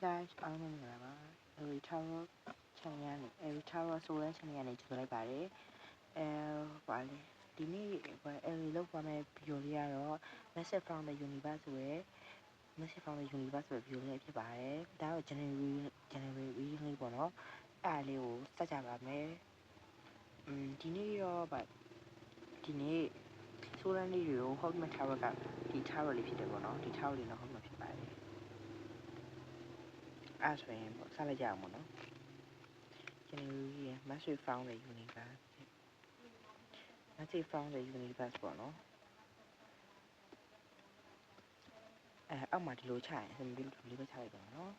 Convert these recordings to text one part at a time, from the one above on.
guys အားလုံးမင်္ဂလာပါ Every Tower channel နဲ့ Every Tower ဆိုတဲ့ channel နဲ့ကြိုလိုက်ပါတယ်ဘာလဲဒီနေ့Every လောက်ပါမယ်ဗီဒီယိုလေးကတော့ Message from the Universe ဆိုရယ် Message from the Universe ဆိုတဲ့ဗီဒီယိုလေးဖြစ်ပါတယ်ဒါတော့ January လေးပေါ့နော်အဲ့လေးကိုစကြပါမယ်ဒီနေ့ရောဒီနေ့ဆိုတဲ့နေ့တွေကို Hotman Tower ကဒီ Tower လေးဖြစ်တယ်ပေါ့နော်ဒီ Tower လေးတော့ Hotman ဖြစ်ပါတယ်အဲ့ဆိုရင်ပေါ့ဆက်လိုက်ကြအောင်ပေါ့နော် January Message from the Universe Message from the Universe ပေါ့နော်အောက်မှာဒီလိုချရင်စမပြီးဒီလိုပဲချလိုက်ပါနော်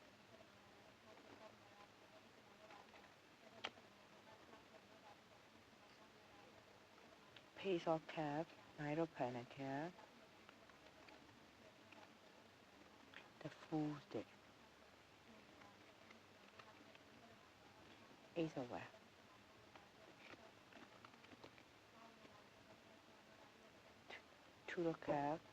Page of Cup Knight of Pentacles The Fool's Deck Ace of Wands Two of Cups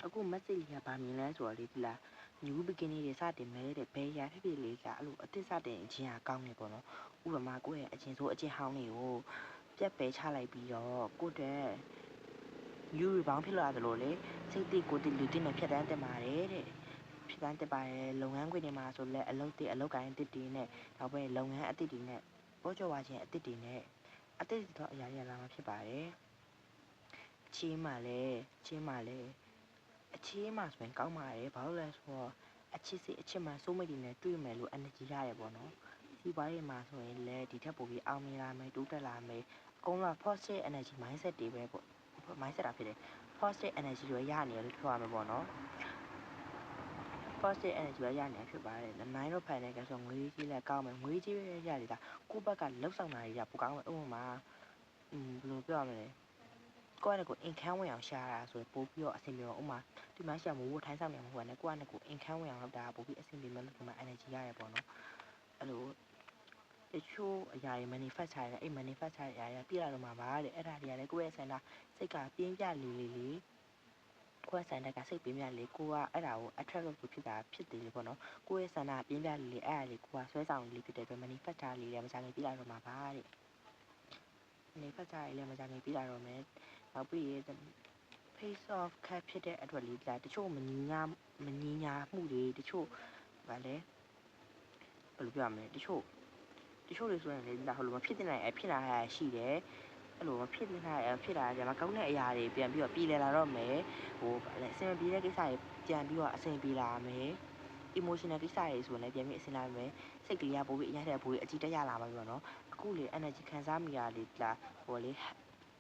အခု message လေးကဗာမြင်လဲဆိုတော့လေဒီလား new beginning တွေစတင်မဲ့တဲ့ဘယ်ရာဖြစ်ဖြစ်လေးကအဲ့လိုအသစ်စတင်ခြင်းအကောင်းနေပေါ့နော်ဥပမာကိုယ့်ရဲ့အချင်းဆိုအချင်းဟောင်းတွေကိုပြက်ပယ်ချလိုက်ပြီးတော့ကိုယ့်တဲ့ new rebound ဖြစ်လာသလိုလေစိတ်တိကိုယ်တိလူတိနဲ့ဖြတ်တန်းတက်ပါတယ်တဲ့ဖြတ်တန်းတက်ပါတယ်လုပ်ငန်းခွင်တွေမှာဆိုလဲအလုပ်ကိုင်းအသစ်တွေနဲ့နောက်ပဲလုပ်ငန်းအသစ်တွေနဲ့ပေါ်ကျော်ပါခြင်းအသစ်တွေနဲ့အသစ်တော့အရာရလာမှာဖြစ်ပါတယ်ချင်းမှလည်းအချင်းမှဆိုရင်ကောင်းပါတယ်ဘာလို့လဲဆိုတော့အချစ်မှစိုးမိတ်တွေနဲ့တွေ့မယ်လို့ energy ရတယ်ပေါ့နော်စီးပွားရေးမှာဆိုရင်လည်းဒီထက်ပိုပြီးအောင်မြင်လာမယ်တိုးတက်လာမယ်အကုန်လုံး positive energy mindset တွေပဲပေါ့ mindset တာဖြစ်တယ် positive energy တွေရနေတယ်လို့ပြောရမှာပေါ့နော် positive energy တွေရနေဖြစ်ပါတယ်9တော့ဖိုင်နေကြဆိုငွေကြီးလည်းကောင်းမယ်ငွေကြီးပဲရတယ်ဒါကိုယ့်ဘက်ကလှုပ်ဆောင်တာတွေကပိုကောင်းမယ်ဥပမာဘယ်လိုပြောရမလဲကိုယ့်နဲ့ကို income ဝင်အောင်ရှာတာဆိုပို့ပြီးတော့အဆင်ပြေတော့ဥမာဒီမှာရှာမို့ထိုင်းဆောင်နေမှာဟုတ်တယ်ကိုယ့်နဲ့ကို income ဝင်အောင်လုပ်တာပို့ပြီးအဆင်ပြေမယ်လို့ဒီမှာ energy ရတယ်ပေါ့နော်အဲ့လိုတချို့အရာတွေ manifest ချရတယ်အဲ့ manifest ချရပြည့်လာတော့မှာပါတဲ့အဲ့ဒါတွေကလည်းကိုယ့်ရဲ့ဆန္ဒစိတ်ကပြင်းပြလေးကိုယ့်ရဲ့ဆန္ဒကစိတ်ပြင်းပြလေးကိုကအဲ့ဒါကို attract လုပ်လို့ဖြစ်တယ်လေပေါ့နော်ကိုယ့်ရဲ့ဆန္ဒပြင်းပြလေးအဲ့ဒါလေးကိုကဆွဲဆောင်လေးဖြစ်တဲ့အတွက် manifest ချလေးလည်းမစားခင်ပြည့်လာတော့မှာပါတဲ့ manifest ချလေးလည်းမစားခင်ပြည့်လာတော့မယ်နောက်ပြီး Page of Cups ဖြစ်တဲ့အတွက်လေးတချို့မညီညာမှုတွေတချို့ဗာလဲဘယ်လိုပြောရမလဲတချို့တွေဆိုရင်လေဒါဟိုလိုမဖြစ်တဲ့နိုင်ဖြစ်လာရရှိတယ်အဲ့လိုမဖြစ်တဲ့နိုင်ဖြစ်လာကြမှာကောင်းတဲ့အရာတွေပြန်ပြီးတော့ပြည်လည်လာတော့မယ်ဟိုဗာလဲအဆင်ပြေတဲ့ကိစ္စတွေပြန်ပြီးတော့အဆင်ပြေလာမယ် emotional ကိစ္စတွေဆိုရင်လည်းပြန်ပြီးအဆင်လာမယ်စိတ်ကလေးကပိုပြီးအရင်တဲ့ပိုပြီးအကြည့်တက်ရလာမှာပြောနော်အခုလေ energy ခံစားမိရလေဒါဟိုလေ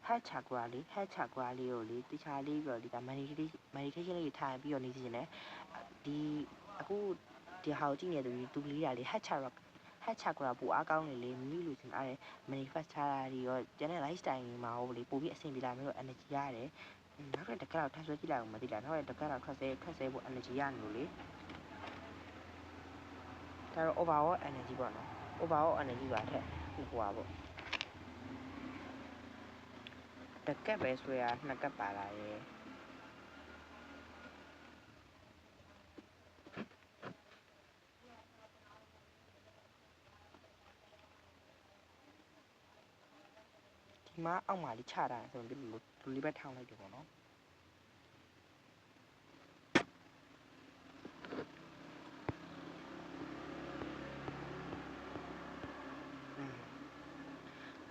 head chakra လေးကိုလေတခြားလေးပြီးတော့ဒီက meditation လေးထိုင်ပြီးတော့နေစီနေဒီအခုဒီဟာကိုကြည့်နေသူလေးကလေ head chakra ပူအားကောင်းနေလေမိလို့ရှင်အား manifest ချတာတွေရောကျန်တဲ့ lifestyle တွေမှာဟိုလေပိုပြီးအဆင်ပြေလာမျိုး energy ရတယ်နောက်ထပ်တစ်ခါတော့ထပ်ဆွဲကြည့်လိုက်အောင်မသိလားနောက်တစ်ခါတော့ထွက်ဆဲဖို့ energy ရနေလို့လေဒါတော့ overall energy ပေါ့နော် overall energy ပါထက်ဟိုပါပေါ့တကက်ပဲဆွဲရနှစ်ကက်ပါလာရဲ့ဒီမှာအောက်မှာလေးချတာဆိုရင်ဒီလိုလူလေးပဲထောင်းလိုက်တယ်ပေါ့နော်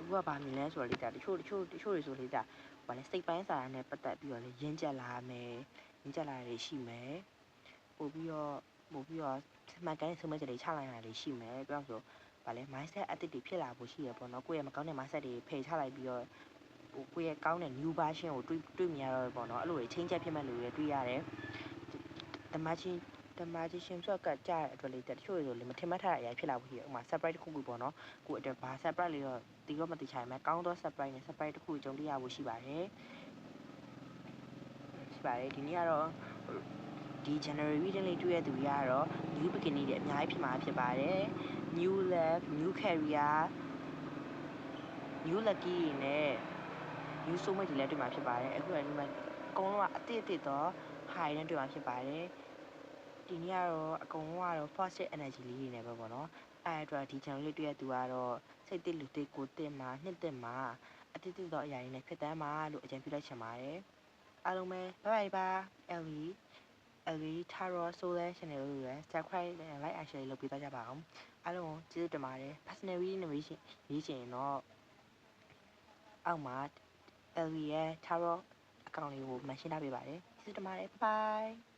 အခုကဗာမြင်လဲဆိုတော့လေဒါတချို့တွေဆိုလေဒါဗာလဲစိတ်ပိုင်းဆိုင်ရာနဲ့ပတ်သက်ပြီးတော့လေရင်းချက်လာမယ်ရင်းချက်လာတွေရှိမယ်ပို့ပြီးတော့မှတ်ကိုင်းဆုံးမချက်တွေချလိုက်တာတွေရှိမယ်ပြောဆိုဗာလဲ mindset အသစ်တွေဖြစ်လာဖို့ရှိရပေါ့နော်ကိုယ့်ရဲ့မကောင်းတဲ့ mindset တွေဖယ်ချလိုက်ပြီးတော့ဟိုကိုယ့်ရဲ့ကောင်းတဲ့ new version ကိုတွေ့မြင်ရတော့ပေါ့နော်အဲ့လိုတွေ change ဖြစ်မဲ့လို့တွေ့ရတယ်တမချင်းဆိုကကြတဲ့အတွက်လေတချို့ဆိုလေမထင်မှတ်ထားတဲ့အရာဖြစ်လာဖို့ရှိရဥမာ surprise တစ်ခုပေါ့နော်ကိုယ့်အတွက်ဘာ surprise လေးတော့တီးတော့မသိချင်မယ်ကောင်းသော surprise နဲ့ surprise တစ်ခုကြုံတွေ့ရဖို့ရှိပါတယ်ဒီနေ့ကတော့ ဒီ January reading လေးတွေ့ရသူတွေကတော့ new beginning တွေအများကြီးဖြစ်မှာဖြစ်ပါတယ် new love new career new lucky တွေနဲ့ new soulmate တွေလည်းတွေ့မှာဖြစ်ပါတယ်အခုလည်းဒီမှာအကုန်လုံးကအတိတော့ high နဲ့တွေ့မှာဖြစ်ပါတယ်ဒီနေ့ကတော့အကုန်လုံးကတော့ positive energy လေးတွေနဲ့ပဲပေါ့နော်အဲ့အတွက်ဒီ channel လေးတွေ့ရသူကတော့စိတ်တစ်လူတစ်ကိုတစ်မှာနှစ်တစ်မှာအတိတော့အရာတွေနဲ့ဖြစ်တမ်းမှာလို့အကြံပြုလိုက်ချင်ပါတယ်အားလုံးပဲ bye bye ပါ LV Tarot Solar Channel လို့လည်း subscribe နဲ့ like and share လုပ်ပေးသွားကြပါအောင်အားလုံးကိုကျေးဇူးတင်ပါတယ် personal reading နဲ့ရေးချင်တော့အောက်မှာ LV ရဲ့ Tarot အကောင့်လေးကို mention ထားပေးပါတယ်ကျေးဇူးတင်ပါတယ် bye bye